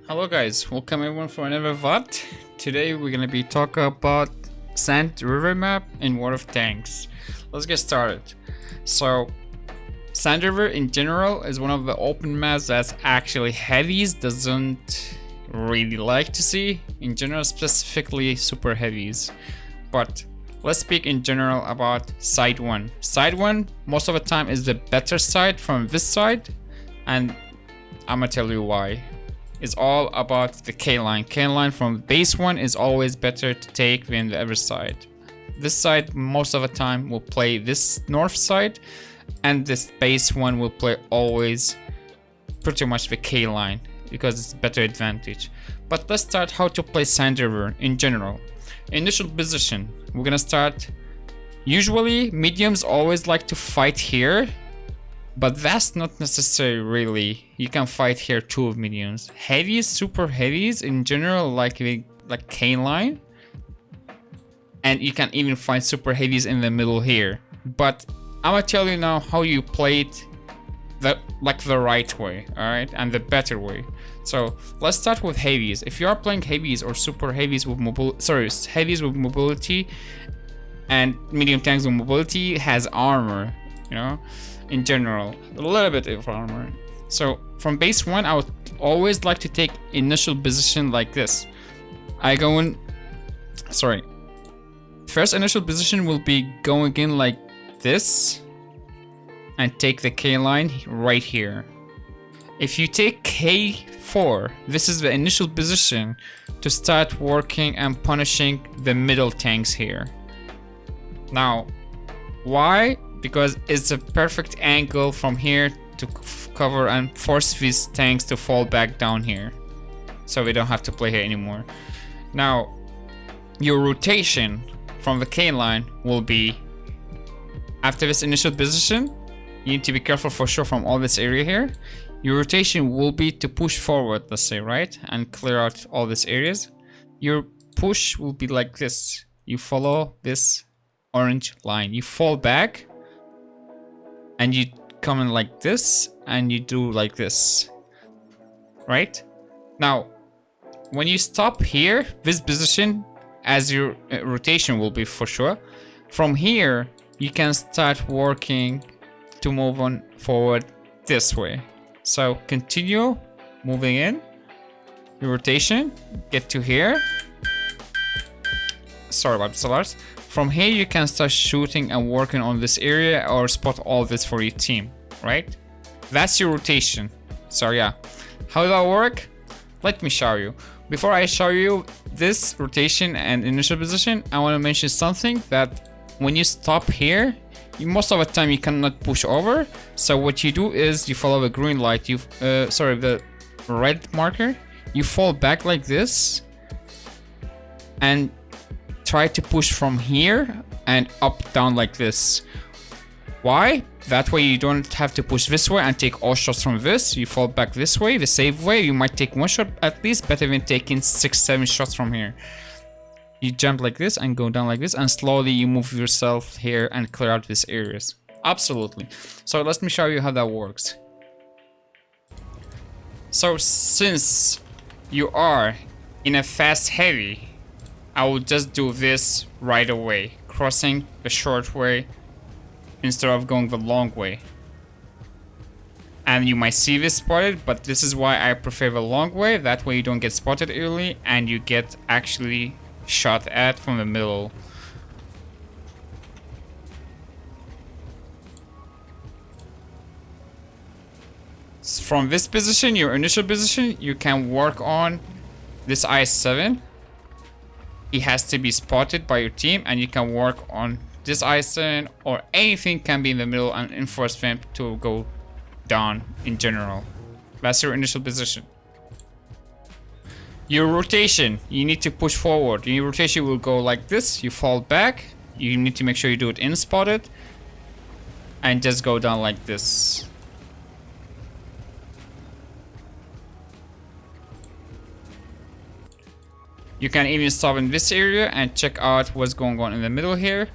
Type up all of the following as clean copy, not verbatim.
Hello guys, welcome everyone for another VOD. Today we're gonna be talking about Sand River map in World of Tanks. Let's get started. So, Sand River in general is one of the open maps that's actually heavies doesn't really like to see. In general, specifically super heavies. But let's speak in general about side 1. Side 1 most of the time is the better side from this side, and I'm gonna tell you why. It's all about the K-line. K-line from base 1 is always better to take than the other side. This side most of the time will play this north side, and this base 1 will play always pretty much the K-line because it's better advantage. But let's start how to play Sand River in general. Initial position, we're gonna start. Usually mediums always like to fight here, but that's not necessary really. You can fight here too with mediums. Heavies, super heavies in general like K-line. And you can even find super heavies in the middle here. But I'm gonna tell you now how you play it the right way, alright? And the better way. So let's start with heavies. If you are playing heavies or super heavies with heavies with mobility and medium tanks with mobility has armor, you know? In general, a little bit of armor. So from base 1, I would always like to take initial position like this. First initial position will be going in like this and take the K line right here. If you take K4, this is the initial position to start working and punishing the middle tanks here. Now, why? Because it's a perfect angle from here to cover and force these tanks to fall back down here. So we don't have to play here anymore. Now, your rotation from the K line will be after this initial position. You need to be careful for sure from all this area here. Your rotation will be to push forward, let's say, right? And clear out all these areas. Your push will be like this. You follow this orange line. You fall back. And you come in like this, and you do like this, right? Now, when you stop here, this position, as your rotation will be for sure, from here, you can start working to move on forward this way. So continue moving in, your rotation, get to here. Sorry about the alerts. From here, you can start shooting and working on this area or spot all this for your team, right? That's your rotation. So yeah, how does that work? Let me show you. Before I show you this rotation and initial position, I want to mention something that when you stop here, most of the time you cannot push over. So what you do is you follow the green light, the red marker. You fall back like this and try to push from here and up down like this. Why? That way you don't have to push this way and take all shots from this. You fall back this way, the safe way. You might take one shot at least, better than taking 6-7 shots from here. You jump like this and go down like this, and slowly you move yourself here and clear out these areas. Absolutely. So let me show you how that works. So since you are in a fast heavy, I will just do this right away, crossing the short way instead of going the long way. And you might see this spotted, but this is why I prefer the long way. That way you don't get spotted early and you get actually shot at from the middle. From this position, your initial position, you can work on this IS-7. He has to be spotted by your team, and you can work on this IS-7 or anything can be in the middle and enforce them to go down in general. That's your initial position. Your rotation, you need to push forward. Your rotation will go like this. You fall back. You need to make sure you do it in spotted and just go down like this. You can even stop in this area and check out what's going on in the middle here,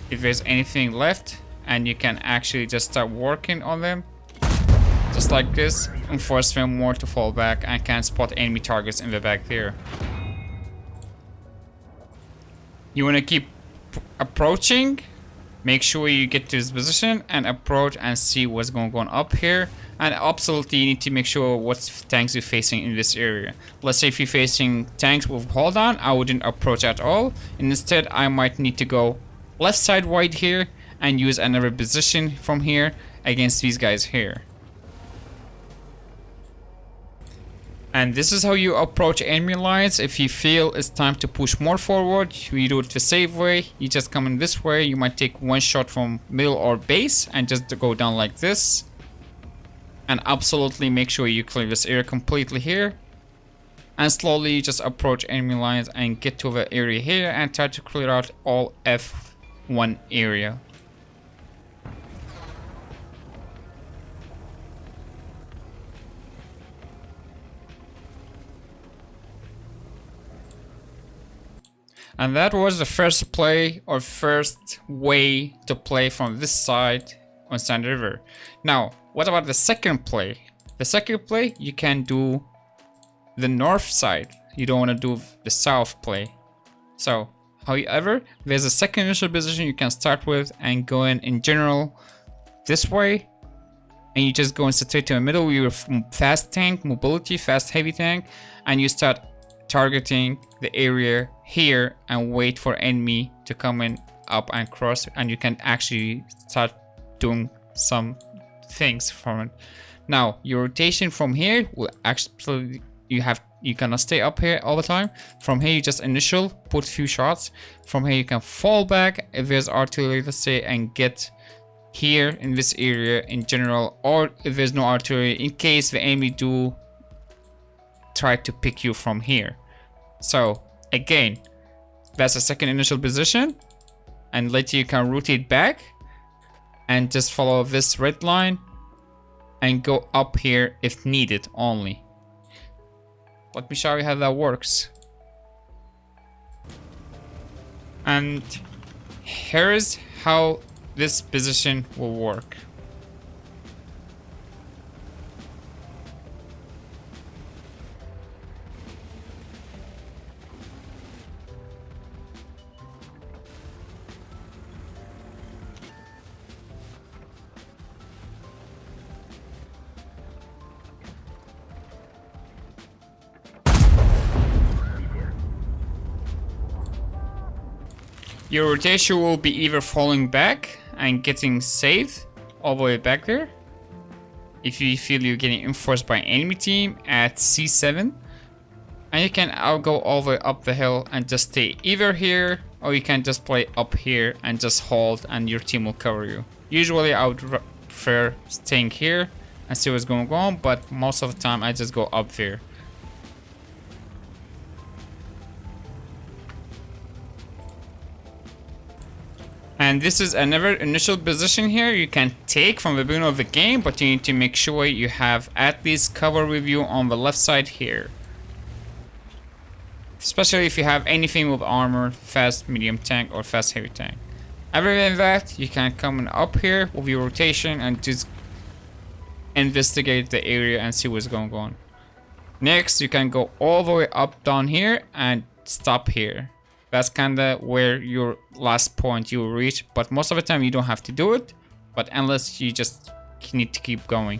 if there's anything left, and you can actually just start working on them. just like this, and force them more to fall back and can spot enemy targets in the back there. You want to keep approaching, make sure you get to this position and approach and see what's going on up here. And absolutely you need to make sure what tanks you're facing in this area. Let's say if you're facing tanks with hold on, I wouldn't approach at all. Instead, I might need to go left side wide here and use another position from here against these guys here. And this is how you approach enemy lines. If you feel it's time to push more forward, you do it the safe way. You just come in this way. You might take one shot from middle or base and just go down like this. And absolutely make sure you clear this area completely here. And slowly just approach enemy lines and get to the area here and try to clear out all F1 area. And that was the first play or first way to play from this side on Sand River. Now, what about the second play? The second play, you can do the north side. You don't want to do the south play. So, however, there's a second initial position you can start with and go in general this way. And you just go in straight to the middle with your fast tank, mobility, fast heavy tank. And you start targeting the area here and wait for enemy to come in up and cross, and you can actually start doing some things from it. Now your rotation from here will actually, you cannot stay up here all the time. From here you just initial put few shots. From here you can fall back if there's artillery, let's say, and get here in this area in general, or if there's no artillery, in case the enemy do try to pick you from here. So again, that's a second initial position, and later you can rotate back and just follow this red line and go up here if needed only. Let me show you how that works. And here's how this position will work. Your rotation will be either falling back and getting saved all the way back there. If you feel you're getting enforced by an enemy team at C7. And you can go all the way up the hill and just stay either here, or you can just play up here and just hold and your team will cover you. Usually I would prefer staying here and see what's going on, but most of the time I just go up there. And this is another initial position here you can take from the beginning of the game, but you need to make sure you have at least cover with you on the left side here. Especially if you have anything with armor, fast medium tank or fast heavy tank. Other than that, you can come in up here with your rotation and just investigate the area and see what's going on. Next, you can go all the way up down here and stop here. That's kinda where your last point you will reach, but most of the time you don't have to do it, but unless you just need to keep going.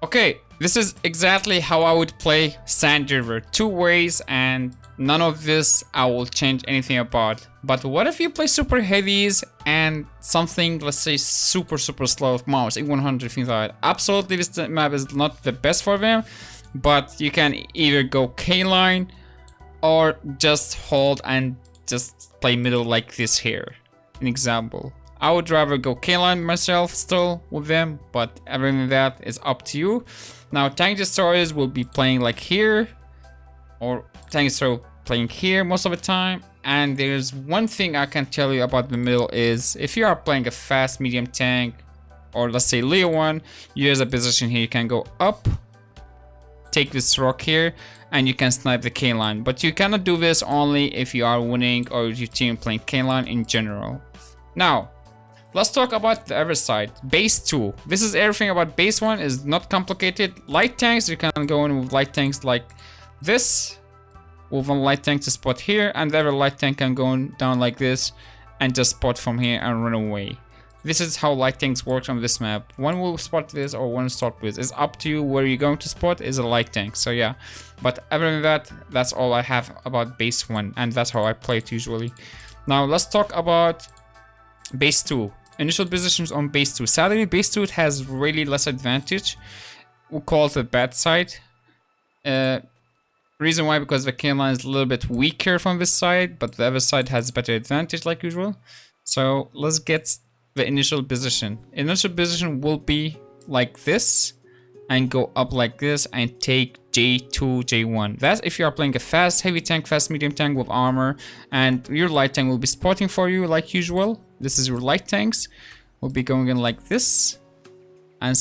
Okay, this is exactly how I would play Sand River, 2 ways, and none of this I will change anything about. But what if you play super heavies and something, let's say super slow with mouse, E100, things like that? Absolutely, this map is not the best for them. But you can either go K-line or just hold and just play middle like this here. An example. I would rather go K-line myself still with them, but other than that is up to you. Now tank destroyers will be playing like here, or tank destroyer playing here most of the time. And there's one thing I can tell you about the middle is if you are playing a fast medium tank, or let's say Leo 1, there's a position here you can go up. Take this rock here and you can snipe the K-line, but you cannot do this only if you are winning or your team playing K-line in general. Now Let's talk about the other side. Base 2. This is everything about base 1. Is not complicated. Light tanks, you can go in with light tanks like this. With one light tank to spot here, and the other light tank can go down like this and just spot from here and run away. This is how light tanks work on this map. One will spot this or one will start with. It's up to you where you're going to spot is a light tank. So yeah, but other than that, that's all I have about base 1, and that's how I play it usually. Now let's talk about base 2. Initial positions on base 2. Sadly, base 2 it has really less advantage. We'll call it the bad side. Reason why, because the cane line is a little bit weaker from this side, but the other side has better advantage like usual. So let's get the initial position. Initial position will be like this and go up like this and take J2, J1. That's if you are playing a fast heavy tank, fast medium tank with armor, and your light tank will be spotting for you like usual. This is your light tanks. Will be going in like this, and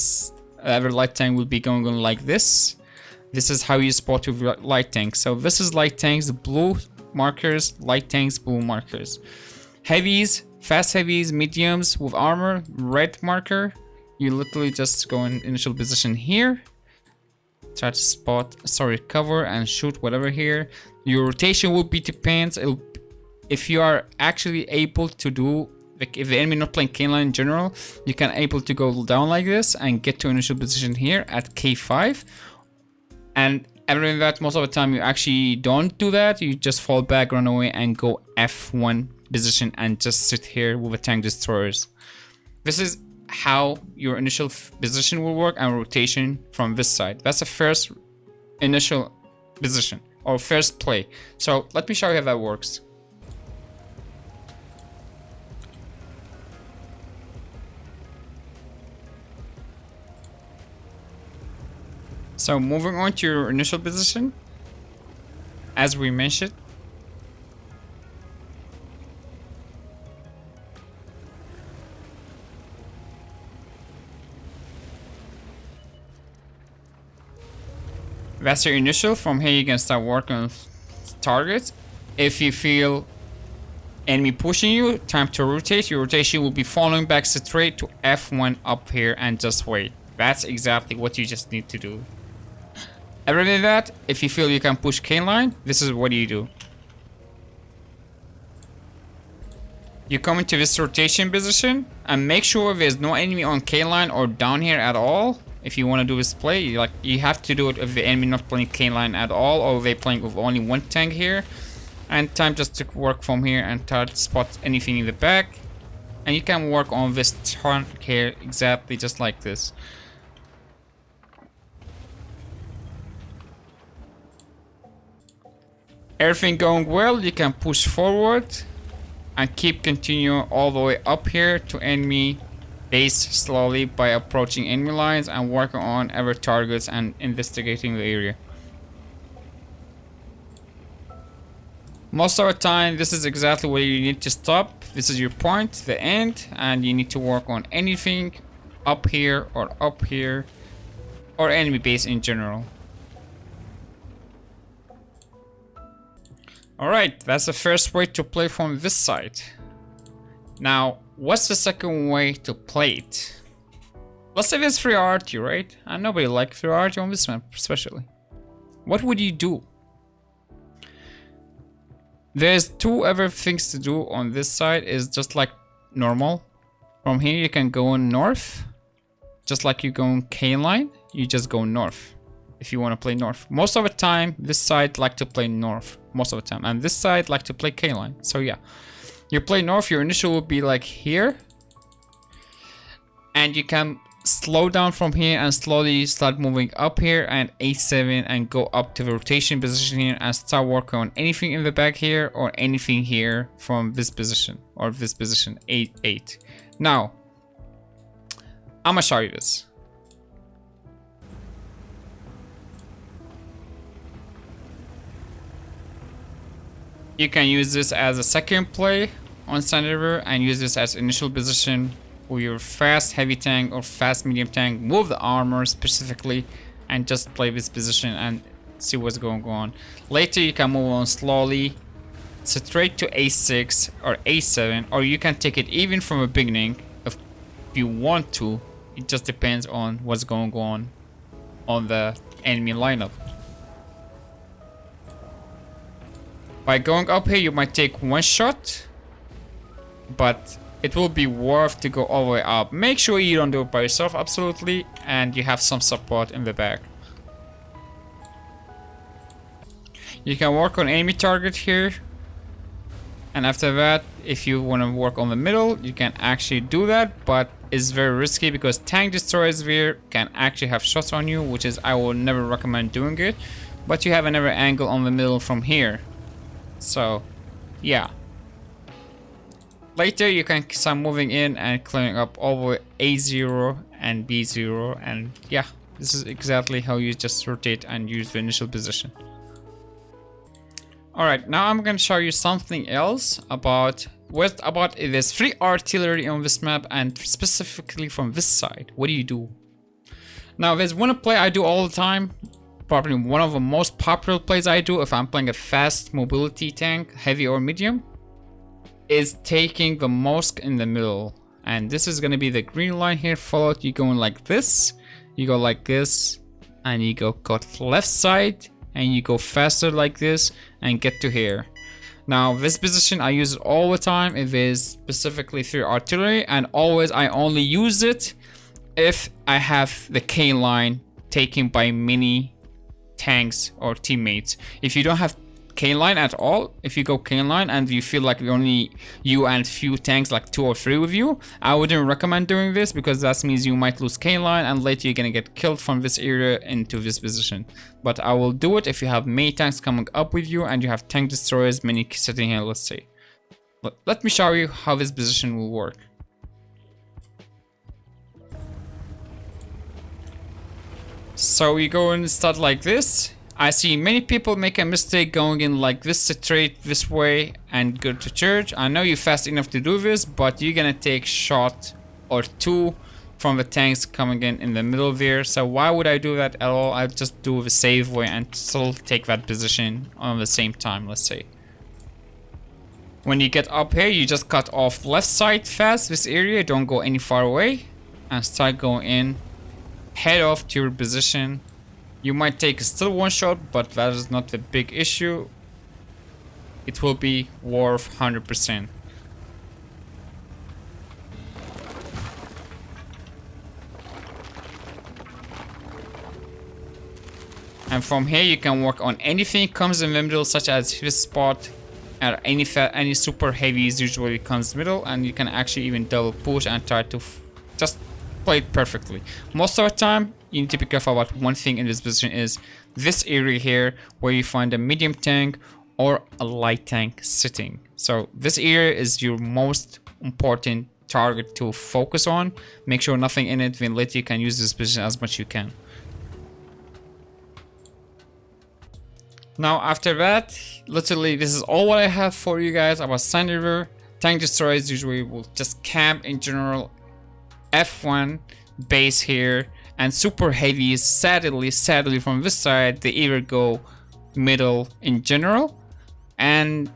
other light tank will be going on like this. This is how you spot with your light tanks. So this is light tanks, blue markers, light tanks, blue markers. Heavies, fast heavies, mediums with armor, red marker. You literally just go in initial position here. Try to spot, cover and shoot whatever here. Your rotation will be depends. If you are actually able to do, like if the enemy not playing K line in general, you can able to go down like this and get to initial position here at K5. And other than that, most of the time you actually don't do that. You just fall back, run away, and go F1 position and just sit here with the tank destroyers. This is how your initial position will work and rotation from this side. That's the first initial position or first play. So let me show you how that works. So moving on to your initial position, as we mentioned, that's your initial. From here you can start working on targets. If you feel enemy pushing you, time to rotate. Your rotation will be following back straight to F1 up here and just wait. That's exactly what you just need to do. Other than that, if you feel you can push K line, this is what you do. You come into this rotation position and make sure there's no enemy on K line or down here at all. If you want to do this play, you have to do it if the enemy not playing K line at all, or they playing with only one tank here. And time just to work from here and try to spot anything in the back. And you can work on this turn here exactly just like this. Everything going well, you can push forward and keep continuing all the way up here to enemy base slowly by approaching enemy lines and working on other targets and investigating the area. Most of the time, this is exactly where you need to stop. This is your point, the end, and you need to work on anything up here or enemy base in general. Alright, that's the first way to play from this side. Now, what's the second way to play it? Let's say there's free RT, right? And nobody likes free RT on this map, especially. What would you do? There's two other things to do on this side, is just like normal. From here you can go north. Just like you go on K line, you just go north. If you want to play north. Most of the time, this side like to play north. Most of the time. And this side like to play K line. So yeah. You play north, your initial will be like here. And you can slow down from here and slowly start moving up here and A7 and go up to the rotation position here and start working on anything in the back here or anything here from this position or this position 8-8. Now, I'm gonna show you this. You can use this as a second play on Sandover and use this as initial position with your fast heavy tank or fast medium tank with the armor specifically, and just play this position and see what's going on. Later you can move on slowly straight to A6 or A7, or you can take it even from the beginning you want to. It just depends on what's going on the enemy lineup. By going up here, you might take one shot, but it will be worth to go all the way up. Make sure you don't do it by yourself, absolutely, and you have some support in the back. You can work on enemy target here, and after that, if you want to work on the middle, you can actually do that, but it's very risky because tank destroyers here can actually have shots on you, which is I will never recommend doing it. But you have another angle on the middle from here, so yeah. Later you can start moving in and clearing up over A0 and B0, and yeah, this is exactly how you just rotate and use the initial position. Alright, now I'm gonna show you something else about there's free artillery on this map, and specifically from this side. What do you do? Now there's one play I do all the time, probably one of the most popular plays I do if I'm playing a fast mobility tank, heavy or medium, is taking the mosque in the middle. And this is gonna be the green line here, followed, you going like this, you go like this, and you go cut left side, and you go faster like this and get to here. Now this position I use it all the time. It is specifically through artillery, and always I only use it if I have the K line taken by many tanks or teammates. If you don't have K line at all, if you go K line and you feel like only you and few tanks, like 2 or 3 with you, I wouldn't recommend doing this, because that means you might lose K line and later you're gonna get killed from this area into this position. But I will do it if you have many tanks coming up with you and you have tank destroyers many sitting here, let's say. But let me show you how this position will work. So we go and start like this. I see many people make a mistake going in like this, straight this way and go to church. I know you're fast enough to do this, but you're gonna take shot or 2 from the tanks coming in the middle there. So why would I do that at all? I just do the safe way and still take that position on the same time, let's say. When you get up here, you just cut off left side fast, this area, don't go any far away, and start going in, head off to your position. You might take still one shot, but that is not the big issue. It will be worth 100%. And from here you can work on anything comes in the middle, such as this spot, and any super heavies usually comes middle, and you can actually even double push and try to just play it perfectly. Most of the time you need to be careful about one thing in this position, is this area here where you find a medium tank or a light tank sitting. So this area is your most important target to focus on. Make sure nothing in it, then later you can use this position as much you can. Now after that, literally this is all what I have for you guys about Sand River. Tank destroyers usually will just camp in general F1 base here, and super heavies, sadly from this side, they either go middle in general and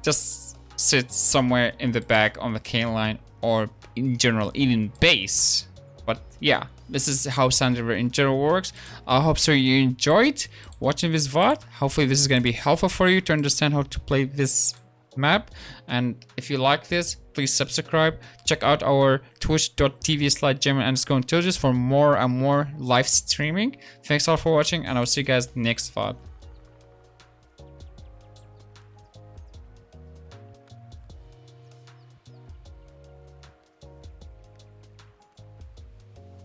just sit somewhere in the back on the K line, or in general even base. But yeah, this is how Sand River in general works. I hope so you enjoyed watching this VOD. Hopefully this is going to be helpful for you to understand how to play this map, and if you like this, please subscribe. Check out our twitch.tv/German_intelligence for more and more live streaming. Thanks all for watching, and I'll see you guys next VOD.